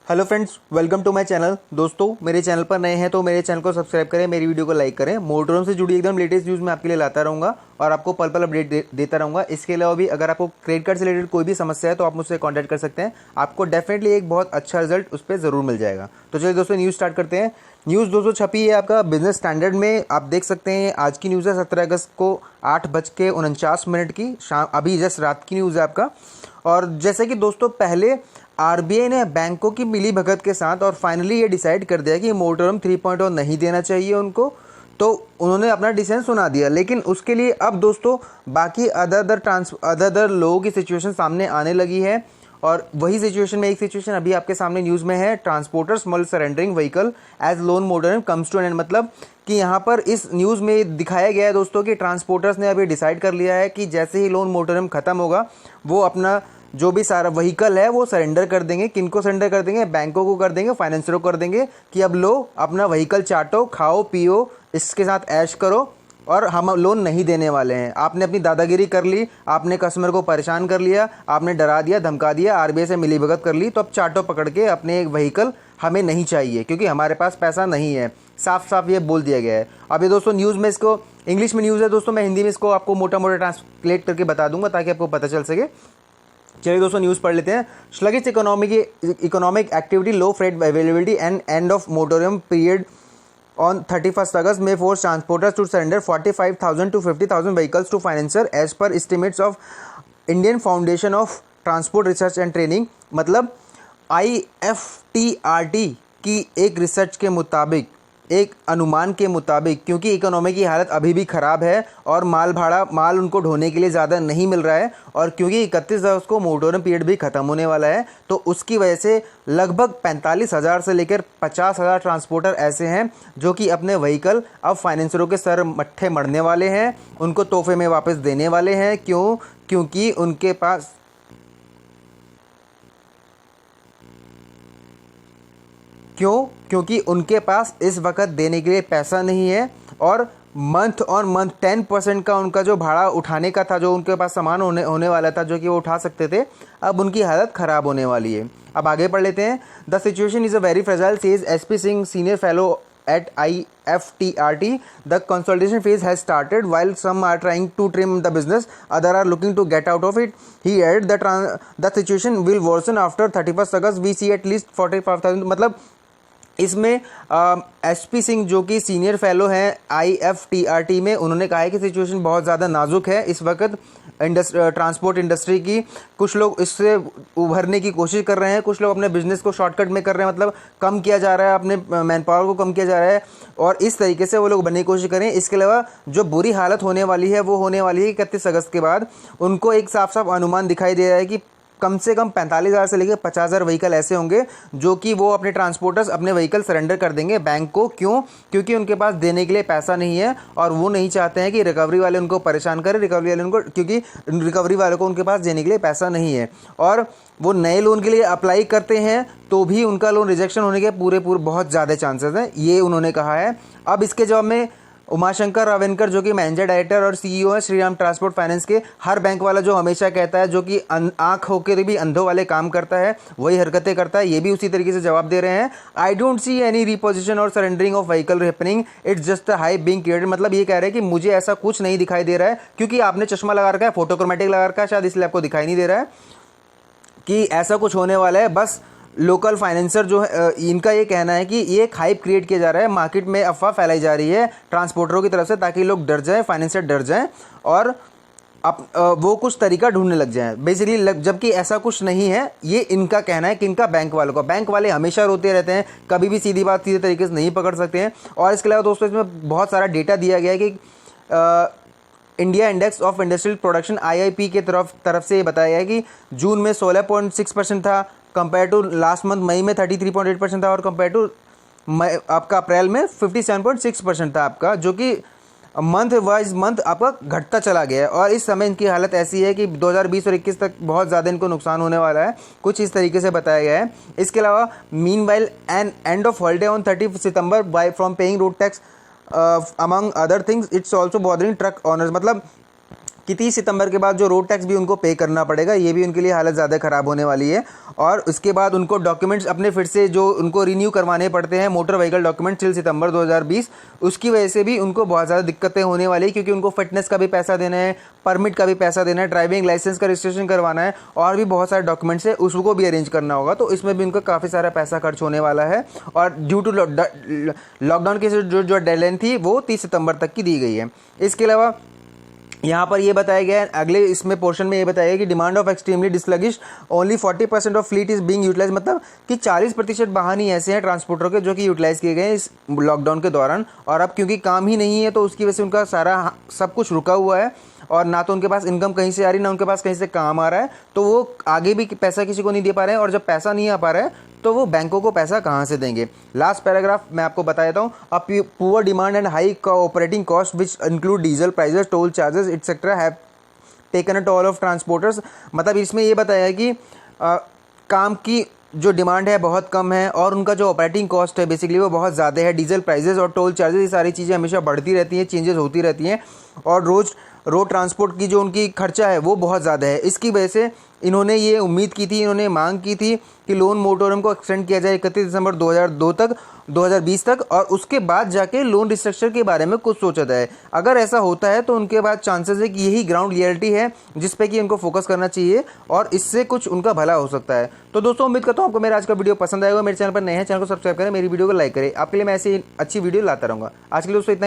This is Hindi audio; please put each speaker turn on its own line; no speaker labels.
Hello friends, welcome to my channel. दोस्तों, मेरे चैनल पर नए हैं तो मेरे चैनल को सब्सक्राइब करें, मेरी वीडियो को लाइक करें। मोटरों से जुड़ी एकदम लेटेस्ट न्यूज़ मैं आपके लिए लाता रहूँगा और आपको पल पल अपडेट देता रहूँगा। इसके अलावा भी अगर आपको क्रेडिट कार्ड से रिलेटेड कोई भी समस्या है तो आप मुझसे कॉन्टैक्ट कर सकते हैं। आपको डेफिनेटली एक बहुत अच्छा रिजल्ट उस पर ज़रूर मिल जाएगा। तो चलिए दोस्तों, न्यूज़ स्टार्ट करते हैं। न्यूज़ दोस्तों छपी है आपका बिजनेस स्टैंडर्ड में। आप देख सकते हैं आज की न्यूज़ है 17 अगस्त को 8:49 की शाम, अभी जस्ट रात की न्यूज़ है आपका। और जैसे कि दोस्तों पहले आरबीआई ने बैंकों की मिलीभगत के साथ और फाइनली ये डिसाइड कर दिया कि मोटोरम 3.0 नहीं देना चाहिए उनको, तो उन्होंने अपना डिसीजन सुना दिया। लेकिन उसके लिए अब दोस्तों बाकी अदर लोगों की सिचुएशन सामने आने लगी है। और वही सिचुएशन में एक सिचुएशन अभी आपके सामने न्यूज़ में है। Transporters mull surrendering vehicle as loan moratorium comes to an end, मतलब कि यहाँ पर इस न्यूज़ में दिखाया गया है दोस्तों कि ट्रांसपोर्टर्स ने अभी डिसाइड कर लिया है कि जैसे ही लोन मोटोरम ख़त्म होगा वो अपना जो भी सारा व्हीकल है वो सरेंडर कर देंगे। किनको सरेंडर कर देंगे? बैंकों को कर देंगे, फाइनेंसरों को कर देंगे कि अब लो अपना व्हीकल चाटो, खाओ पियो, इसके साथ ऐश करो और हम लोन नहीं देने वाले हैं। आपने अपनी दादागिरी कर ली, आपने कस्टमर को परेशान कर लिया, आपने डरा दिया, धमका दिया, आरबीआई से मिलीभगत कर ली, तो अब चाटो पकड़ के अपने एक व्हीकल हमें नहीं चाहिए क्योंकि हमारे पास पैसा नहीं है। साफ साफ ये बोल दिया गया है। अब ये दोस्तों न्यूज़ में, इसको इंग्लिश में न्यूज़ है दोस्तों, मैं हिंदी में इसको आपको मोटा मोटा ट्रांसलेट करके बता दूंगा ताकि आपको पता चल सके। चलिए दोस्तों न्यूज़ पढ़ लेते हैं। Sluggish economic activity, low freight availability and end of motorium period on 31st August may force transporters to surrender 45,000 to 50,000 vehicles to financier as per estimates of Indian Foundation of Transport Research and Training। मतलब IFTRT की एक रिसर्च के मुताबिक, एक अनुमान के मुताबिक, क्योंकि इकोनॉमी की हालत अभी भी ख़राब है और माल उनको ढोने के लिए ज़्यादा नहीं मिल रहा है और क्योंकि 31 अगस्त को मोटोरम पीरियड भी ख़त्म होने वाला है, तो उसकी वजह से लगभग 45,000 से लेकर 50,000 ट्रांसपोर्टर ऐसे हैं जो कि अपने व्हीकल अब फाइनेंसरों के सर मट्ठे मरने वाले हैं, उनको तोहफे में वापस देने वाले हैं। क्योंकि उनके पास क्योंकि उनके पास इस वक्त देने के लिए पैसा नहीं है और मंथ ऑन मंथ 10% का उनका जो भाड़ा उठाने का था, जो उनके पास सामान होने वाला था जो कि वो उठा सकते थे, अब उनकी हालत ख़राब होने वाली है। अब आगे पढ़ लेते हैं। The situation is a very fragile, says SP Singh, senior fellow at IFTRT। The consolidation phase has started. While some are trying to trim the business, others are looking to get out of it. He added that the situation will worsen after 31st August. We see at least 45,000, मतलब इसमें एसपी सिंह जो कि सीनियर फेलो हैं IFTRT में, उन्होंने कहा है कि सिचुएशन बहुत ज़्यादा नाजुक है इस वक्त ट्रांसपोर्ट इंडस्ट्री की। कुछ लोग इससे उभरने की कोशिश कर रहे हैं, कुछ लोग अपने बिजनेस को शॉर्टकट में कर रहे हैं, मतलब कम किया जा रहा है, अपने मैन पावर को कम किया जा रहा है और इस तरीके से वो लोग बनने की कोशिश करें। इसके अलावा जो बुरी हालत होने वाली है वो होने वाली है 31 अगस्त के बाद। उनको एक साफ साफ अनुमान दिखाई दे रहा है कि कम से कम 45,000 से लेकर 50,000 व्हीकल ऐसे होंगे जो कि वो अपने ट्रांसपोर्टर्स अपने व्हीकल सरेंडर कर देंगे बैंक को। क्यों? क्योंकि उनके पास देने के लिए पैसा नहीं है और वो नहीं चाहते हैं कि रिकवरी वाले उनको परेशान करें, क्योंकि रिकवरी वाले को उनके पास देने के लिए पैसा नहीं है और वो नए लोन के लिए अप्लाई करते हैं तो भी उनका लोन रिजेक्शन होने के पूरे बहुत ज़्यादा चांसेस हैं, ये उन्होंने कहा है। अब इसके जवाब में उमाशंकर रावेनकर जो कि मैनेजर डायरेक्टर और सीईओ है श्रीराम ट्रांसपोर्ट फाइनेंस के, हर बैंक वाला जो हमेशा कहता है, जो कि आंख होकर भी अंधों वाले काम करता है, वही हरकतें करता है, ये भी उसी तरीके से जवाब दे रहे हैं। I don't see any repossession और surrendering of vehicle happening, it's just a hype being created. मतलब ये कह रहे हैं कि मुझे ऐसा कुछ नहीं दिखाई दे रहा है, क्योंकि आपने चश्मा लगा रखा है, फोटोक्रोमेटिक लगा रखा है, शायद इसलिए आपको दिखाई नहीं दे रहा है कि ऐसा कुछ होने वाला है। बस लोकल फाइनेंसर जो है, इनका ये कहना है कि ये एक हाइप क्रिएट किया जा रहा है, मार्केट में अफवाह फैलाई जा रही है ट्रांसपोर्टरों की तरफ से ताकि लोग डर जाएं, फाइनेंसर डर जाएं और अब वो कुछ तरीका ढूंढने लग जाएं बेसिकली, जबकि ऐसा कुछ नहीं है। ये इनका कहना है कि इनका बैंक वालों का, बैंक वाले हमेशा रोते रहते हैं, कभी भी सीधी बात सीधे तरीके से नहीं पकड़ सकते हैं। और इसके अलावा दोस्तों इसमें बहुत सारा डेटा दिया गया है कि India index of industrial production IIP के तरफ से ये बताया गया है कि जून में 16.6% था, कंपेयर टू लास्ट मंथ मई में 33.8% था और कंपेयर टू आपका अप्रैल में 57.6% था आपका, जो कि मंथ वाइज मंथ आपका घटता चला गया है। और इस समय इनकी हालत ऐसी है कि 2020 और 21 तक बहुत ज़्यादा इनको नुकसान होने वाला है, कुछ इस तरीके से बताया गया है। इसके अलावा meanwhile an end of holiday on 30 September by from paying road tax among other things, it's also bothering truck owners. मतलब कि 30 सितंबर के बाद जो रोड टैक्स भी उनको पे करना पड़ेगा, ये भी उनके लिए हालत ज़्यादा ख़राब होने वाली है। और उसके बाद उनको डॉक्यूमेंट्स अपने फिर से जो उनको रिन्यू करवाने पड़ते हैं मोटर व्हीकल डॉक्यूमेंट टिल सितंबर 2020, उसकी वजह से भी उनको बहुत ज़्यादा दिक्कतें होने वाली है, क्योंकि उनको फिटनेस का भी पैसा देना है, परमिट का भी पैसा देना है, ड्राइविंग लाइसेंस का रजिस्ट्रेशन करवाना है, और भी बहुत सारे डॉक्यूमेंट्स है उसको भी अरेंज करना होगा। तो इसमें भी उनको काफ़ी सारा पैसा खर्च होने वाला है। और ड्यू टू लॉकडाउन की जो डेडलाइन थी वो 30 सितंबर तक की दी गई है। इसके अलावा यहाँ पर ये बताया गया है, अगले इसमें पोर्शन में ये बताया गया कि demand of extremely sluggish only 40% of fleet is being utilize, मतलब कि 40% वाहन ही ऐसे हैं ट्रांसपोर्टर के जो कि यूटिलाइज किए गए हैं इस लॉकडाउन के दौरान। और अब क्योंकि काम ही नहीं है तो उसकी वजह से उनका सारा सब कुछ रुका हुआ है, और ना तो उनके पास इनकम कहीं से आ रही, ना उनके पास कहीं से काम आ रहा है, तो वो आगे भी पैसा किसी को नहीं दे पा रहे हैं। और जब पैसा नहीं आ पा रहा है तो वो बैंकों को पैसा कहाँ से देंगे। लास्ट पैराग्राफ मैं आपको बता देता हूँ। A poor demand and high operating cost which include diesel prices, toll charges etcetera have taken a toll of transporters, मतलब इसमें ये बताया है कि काम की जो डिमांड है बहुत कम है और उनका जो ऑपरेटिंग कॉस्ट है बेसिकली वो बहुत ज़्यादा है। डीजल प्राइजेस और टोल चार्जेस, ये सारी चीज़ें हमेशा बढ़ती रहती हैं, चेंजेस होती रहती हैं, और रोड ट्रांसपोर्ट की जो उनकी खर्चा है वो बहुत ज़्यादा है। इसकी वजह से इन्होंने ये उम्मीद की थी, इन्होंने मांग की थी कि लोन मोरेटोरियम को एक्सटेंड किया जाए 31 दिसंबर 2020 तक, और उसके बाद जाके लोन रिस्ट्रक्चर के बारे में कुछ सोचा जाए। अगर ऐसा होता है तो उनके बाद चांसेस है कि यही ग्राउंड रियलिटी है जिस पे कि उनको फोकस करना चाहिए और इससे कुछ उनका भला हो सकता है। तो दोस्तों उम्मीद करता हूँ आपको मेरा आज का वीडियो पसंद आएगा। मेरे चैनल पर नए हैं, चैनल को सब्सक्राइब करें, मेरी वीडियो को लाइक करें, आपके लिए मैं ऐसी अच्छी वीडियो लाता रहूँगा। आज के लिए दोस्तों इतना ही।